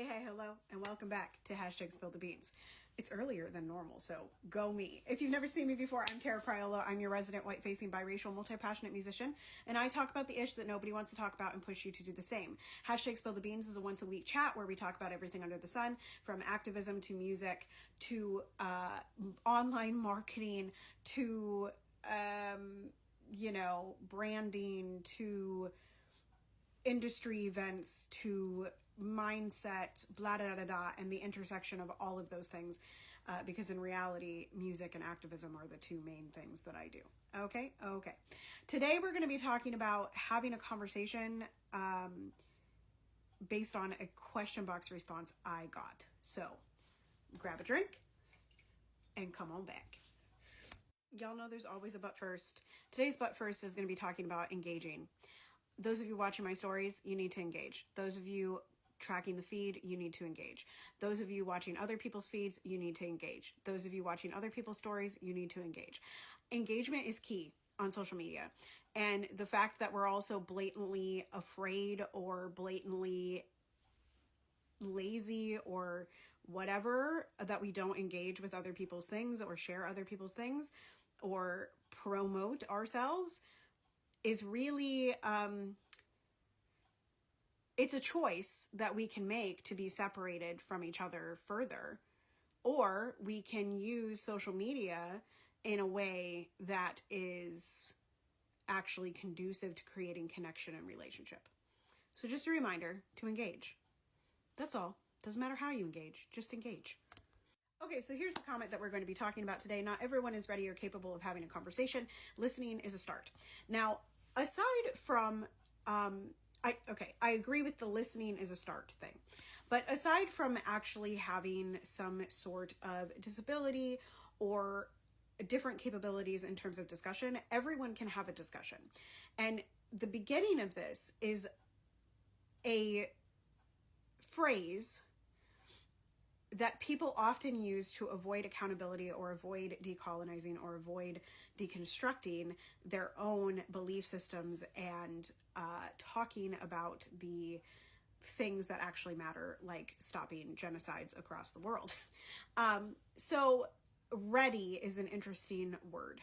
Hey, hello, and welcome back to Hashtag Spill the Beans. It's earlier than normal, so go me. If you've never seen me before, I'm Tara Priola. I'm your resident white-facing, biracial, multi-passionate musician, and I talk about the ish that nobody wants to talk about and push you to do the same. Hashtag Spill the Beans is a once-a-week chat where we talk about everything under the sun, from activism to music to online marketing to, branding to industry events to mindset, blah, da, da, da, da, and the intersection of all of those things. Because in reality, music and activism are the two main things that I do. Okay. Today we're going to be talking about having a conversation based on a question box response I got. So grab a drink and come on back. Y'all know there's always a but first. Today's but first is going to be talking about engaging. Those of you watching my stories, you need to engage. Those of you tracking the feed, you need to engage. Those of you watching other people's feeds, you need to engage. Those of you watching other people's stories, you need to engage. Engagement is key on social media. And the fact that we're also blatantly afraid or blatantly lazy or whatever, that we don't engage with other people's things or share other people's things or promote ourselves is really, it's a choice that we can make to be separated from each other further, or we can use social media in a way that is actually conducive to creating connection and relationship. So just a reminder to engage. That's all. Doesn't matter how you engage, just engage. Okay, so here's the comment that we're going to be talking about today. Not everyone is ready or capable of having a conversation. Listening is a start. Now, aside from, I agree with the listening is a start thing, but aside from actually having some sort of disability or different capabilities in terms of discussion, everyone can have a discussion. And the beginning of this is a phrase that people often use to avoid accountability or avoid decolonizing or avoid deconstructing their own belief systems and talking about the things that actually matter, like stopping genocides across the world. So ready is an interesting word.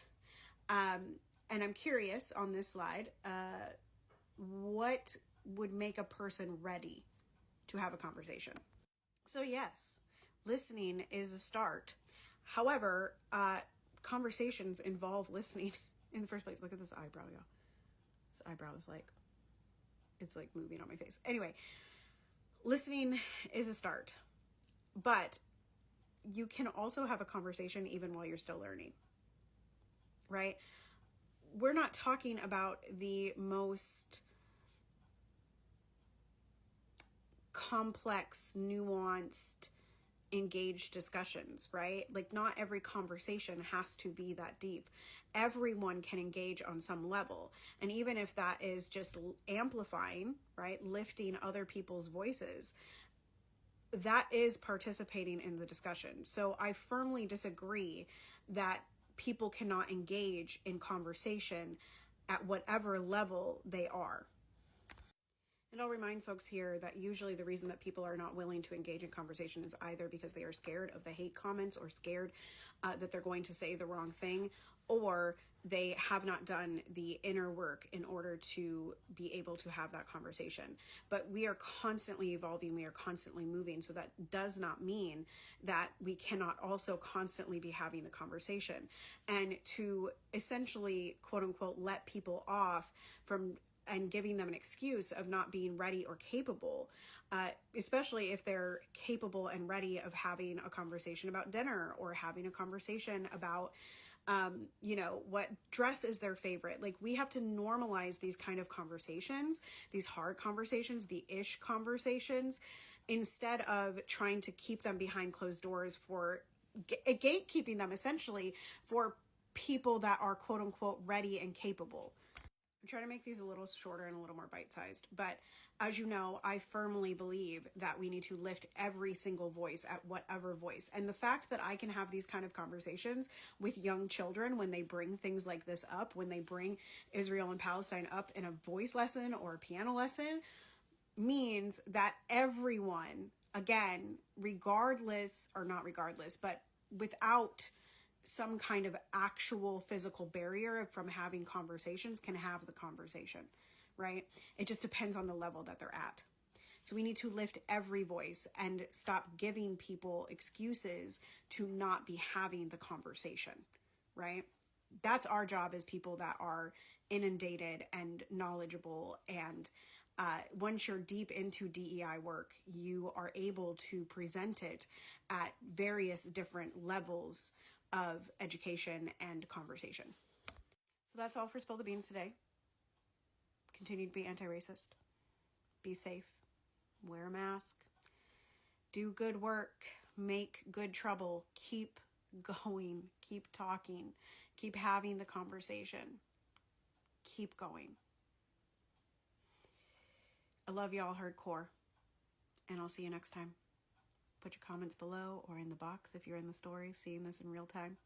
And I'm curious on this slide, what would make a person ready to have a conversation? So yes, listening is a start. However, conversations involve listening in the first place. Look at this eyebrow, y'all. This eyebrow is it's like moving on my face. Anyway, listening is a start, but you can also have a conversation even while you're still learning, right? We're not talking about the most complex, nuanced, engaged discussions, right? Like not every conversation has to be that deep. Everyone can engage on some level. And even if that is just amplifying, right? Lifting other people's voices, that is participating in the discussion. So I firmly disagree that people cannot engage in conversation at whatever level they are. And I'll remind folks here that usually the reason that people are not willing to engage in conversation is either because they are scared of the hate comments or scared that they're going to say the wrong thing, or they have not done the inner work in order to be able to have that conversation. But we are constantly evolving, we are constantly moving, so that does not mean that we cannot also constantly be having the conversation. And to essentially, quote unquote, let people off from and giving them an excuse of not being ready or capable, especially if they're capable and ready of having a conversation about dinner or having a conversation about, what dress is their favorite. Like, we have to normalize these kind of conversations, these hard conversations, the ish conversations, instead of trying to keep them behind closed doors for gatekeeping them essentially for people that are quote unquote ready and capable. I'm trying to make these a little shorter and a little more bite-sized, but as you know, I firmly believe that we need to lift every single voice at whatever voice. And the fact that I can have these kind of conversations with young children when they bring things like this up, when they bring Israel and Palestine up in a voice lesson or a piano lesson, means that everyone, again, regardless, or not regardless, but without some kind of actual physical barrier from having conversations, can have the conversation, right? It just depends on the level that they're at. So we need to lift every voice and stop giving people excuses to not be having the conversation, right? That's our job as people that are inundated and knowledgeable. And once you're deep into DEI work, you are able to present it at various different levels of education and conversation. So that's all for Spill the Beans today. Continue to be anti-racist. Be safe. Wear a mask. Do good work. Make good trouble. Keep going. Keep talking. Keep having the conversation. Keep going. I love y'all hardcore. And I'll see you next time. Put your comments below or in the box if you're in the story seeing this in real time.